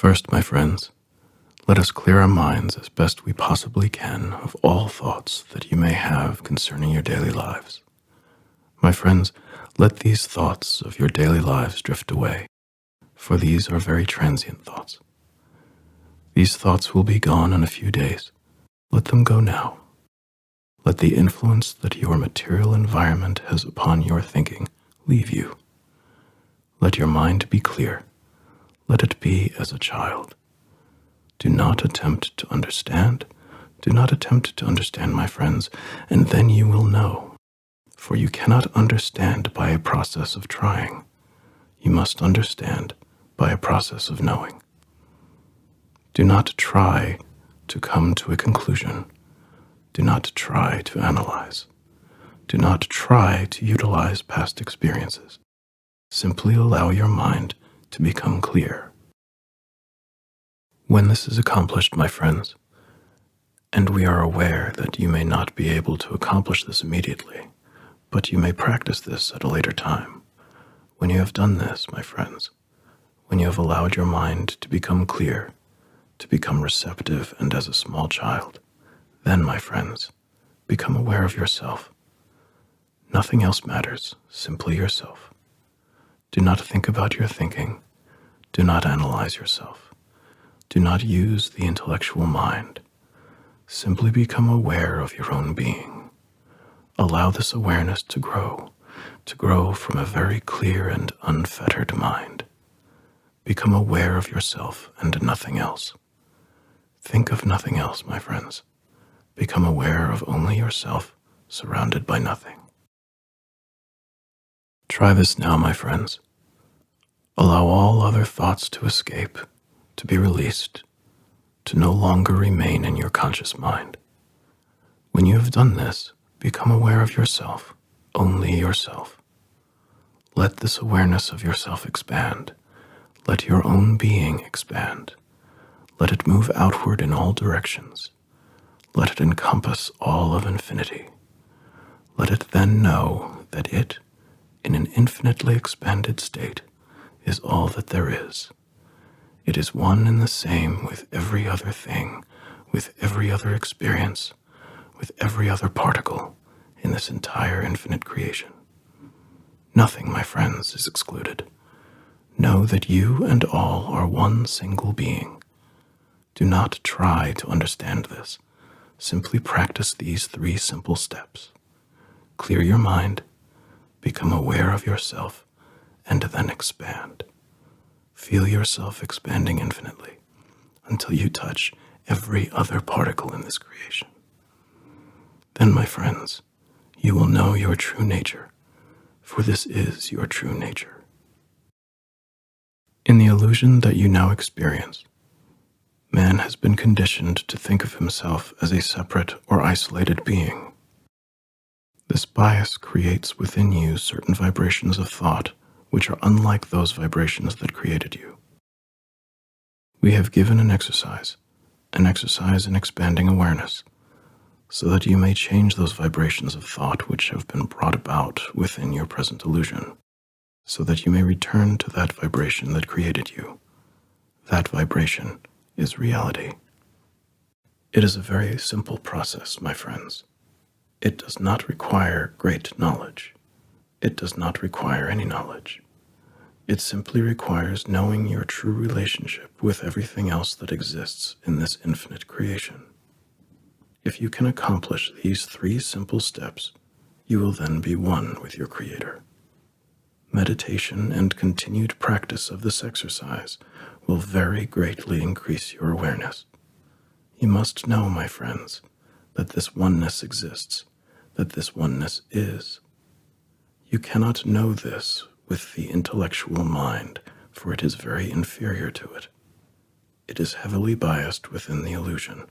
First, my friends, let us clear our minds as best we possibly can of all thoughts that you may have concerning your daily lives. My friends, let these thoughts of your daily lives drift away, for these are very transient thoughts. These thoughts will be gone in a few days. Let them go now. Let the influence that your material environment has upon your thinking leave you. Let your mind be clear. Let it be as a child. Do not attempt to understand. Do not attempt to understand, my friends, and then you will know. For you cannot understand by a process of trying. You must understand by a process of knowing. Do not try to come to a conclusion. Do not try to analyze. Do not try to utilize past experiences. Simply allow your mind to become clear. When this is accomplished, my friends, and we are aware that you may not be able to accomplish this immediately, but you may practice this at a later time. When you have done this, my friends, when you have allowed your mind to become clear, to become receptive and as a small child, then, my friends, become aware of yourself. Nothing else matters, simply yourself. Do not think about your thinking. Do not analyze yourself. Do not use the intellectual mind. Simply become aware of your own being. Allow this awareness to grow from a very clear and unfettered mind. Become aware of yourself and nothing else. Think of nothing else, my friends. Become aware of only yourself, surrounded by nothing. Try this now, my friends. Allow all other thoughts to escape, to be released, to no longer remain in your conscious mind. When you have done this, become aware of yourself, only yourself. Let this awareness of yourself expand. Let your own being expand. Let it move outward in all directions. Let it encompass all of infinity. Let it then know that it, in an infinitely expanded state, is all that there is. It is one and the same with every other thing, with every other experience, with every other particle in this entire infinite creation. Nothing, my friends, is excluded. Know that you and all are one single being. Do not try to understand this. Simply practice these 3 simple steps. Clear your mind, become aware of yourself, and then expand. Feel yourself expanding infinitely until you touch every other particle in this creation. Then, my friends, you will know your true nature, for this is your true nature. In the illusion that you now experience, man has been conditioned to think of himself as a separate or isolated being. This bias creates within you certain vibrations of thought which are unlike those vibrations that created you. We have given an exercise in expanding awareness, so that you may change those vibrations of thought which have been brought about within your present illusion, so that you may return to that vibration that created you. That vibration is reality. It is a very simple process, my friends. It does not require great knowledge. It does not require any knowledge. It simply requires knowing your true relationship with everything else that exists in this infinite creation. If you can accomplish these 3 simple steps, you will then be one with your Creator. Meditation and continued practice of this exercise will very greatly increase your awareness. You must know, my friends, that this oneness exists, that this oneness is. You cannot know this with the intellectual mind, for it is very inferior to it. It is heavily biased within the illusion,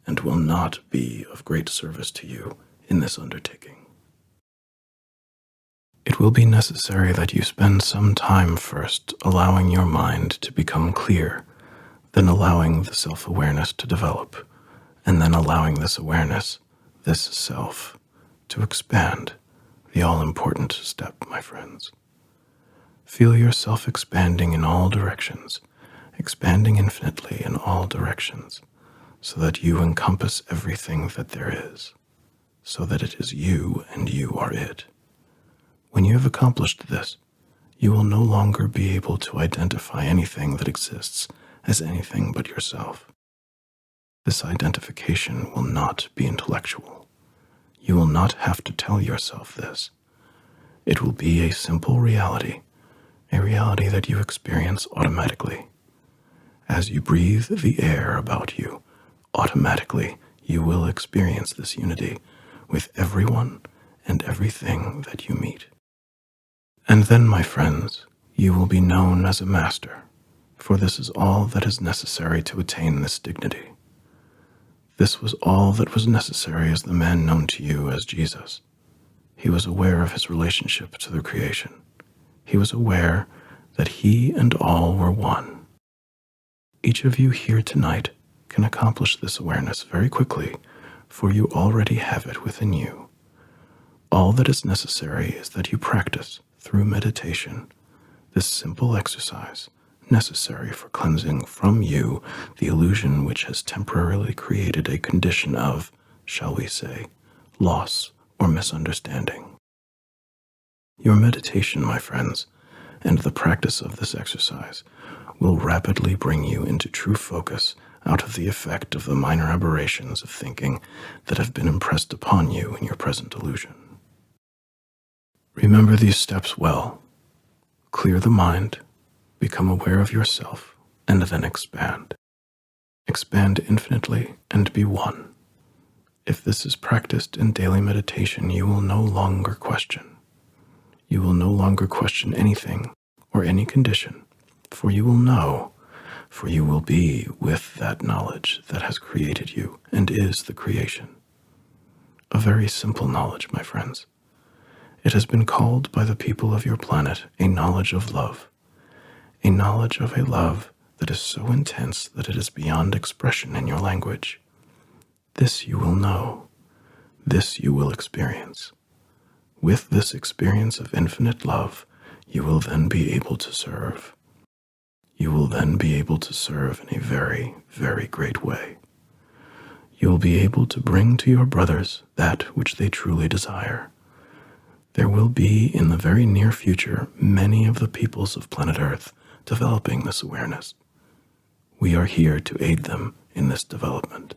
and will not be of great service to you in this undertaking. It will be necessary that you spend some time first allowing your mind to become clear, then allowing the self-awareness to develop, and then allowing this awareness, this self, to expand, the all-important step, my friends. Feel yourself expanding in all directions, expanding infinitely in all directions, so that you encompass everything that there is, so that it is you and you are it. When you have accomplished this, you will no longer be able to identify anything that exists as anything but yourself. This identification will not be intellectual. You will not have to tell yourself this. It will be a simple reality, a reality that you experience automatically. As you breathe the air about you, automatically you will experience this unity with everyone and everything that you meet. And then, my friends, you will be known as a master, for this is all that is necessary to attain this dignity. This was all that was necessary as the man known to you as Jesus. He was aware of his relationship to the creation. He was aware that he and all were one. Each of you here tonight can accomplish this awareness very quickly, for you already have it within you. All that is necessary is that you practice, through meditation, this simple exercise necessary for cleansing from you the illusion which has temporarily created a condition of, shall we say, loss or misunderstanding. Your meditation, my friends, and the practice of this exercise will rapidly bring you into true focus out of the effect of the minor aberrations of thinking that have been impressed upon you in your present illusion. Remember these steps well. Clear the mind, become aware of yourself, and then expand. Expand infinitely and be one. If this is practiced in daily meditation, you will no longer question. You will no longer question anything or any condition, for you will know, for you will be with that knowledge that has created you and is the creation. A very simple knowledge, my friends. It has been called by the people of your planet a knowledge of love, a knowledge of a love that is so intense that it is beyond expression in your language. This you will know. This you will experience. With this experience of infinite love, you will then be able to serve. You will then be able to serve in a very, very great way. You will be able to bring to your brothers that which they truly desire. There will be, in the very near future, many of the peoples of planet Earth developing this awareness. We are here to aid them in this development.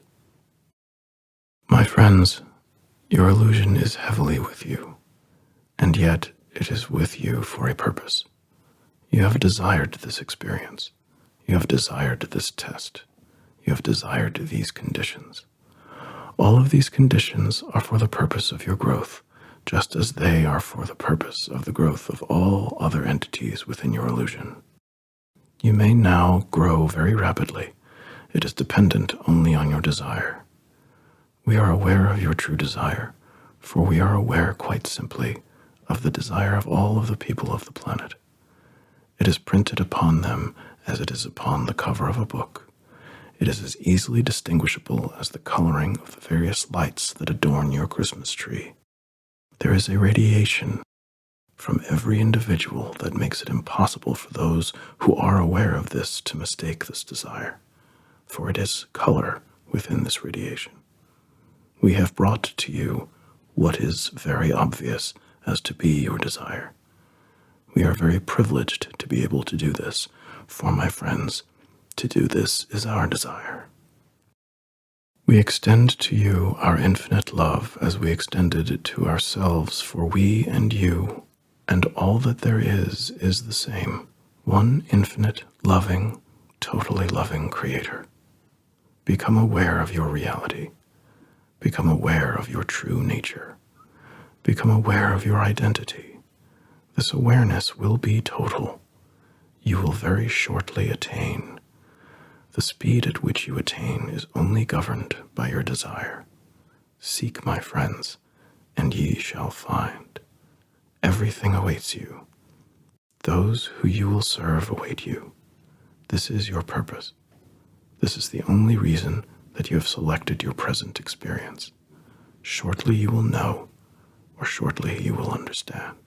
My friends, your illusion is heavily with you, and yet it is with you for a purpose. You have desired this experience. You have desired this test. You have desired these conditions. All of these conditions are for the purpose of your growth, just as they are for the purpose of the growth of all other entities within your illusion. You may now grow very rapidly. It is dependent only on your desire. We are aware of your true desire, for we are aware quite simply of the desire of all of the people of the planet. It is printed upon them as it is upon the cover of a book. It is as easily distinguishable as the coloring of the various lights that adorn your Christmas tree. There is a radiation from every individual that makes it impossible for those who are aware of this to mistake this desire, for it is color within this radiation. We have brought to you what is very obvious as to be your desire. We are very privileged to be able to do this, for my friends, to do this is our desire. We extend to you our infinite love as we extended it to ourselves, for we and you and all that there is the same, one infinite, loving, totally loving Creator. Become aware of your reality. Become aware of your true nature. Become aware of your identity. This awareness will be total. You will very shortly attain. The speed at which you attain is only governed by your desire. Seek, my friends, and ye shall find. Everything awaits you. Those who you will serve await you. This is your purpose. This is the only reason that you have selected your present experience. Shortly you will know, or shortly you will understand.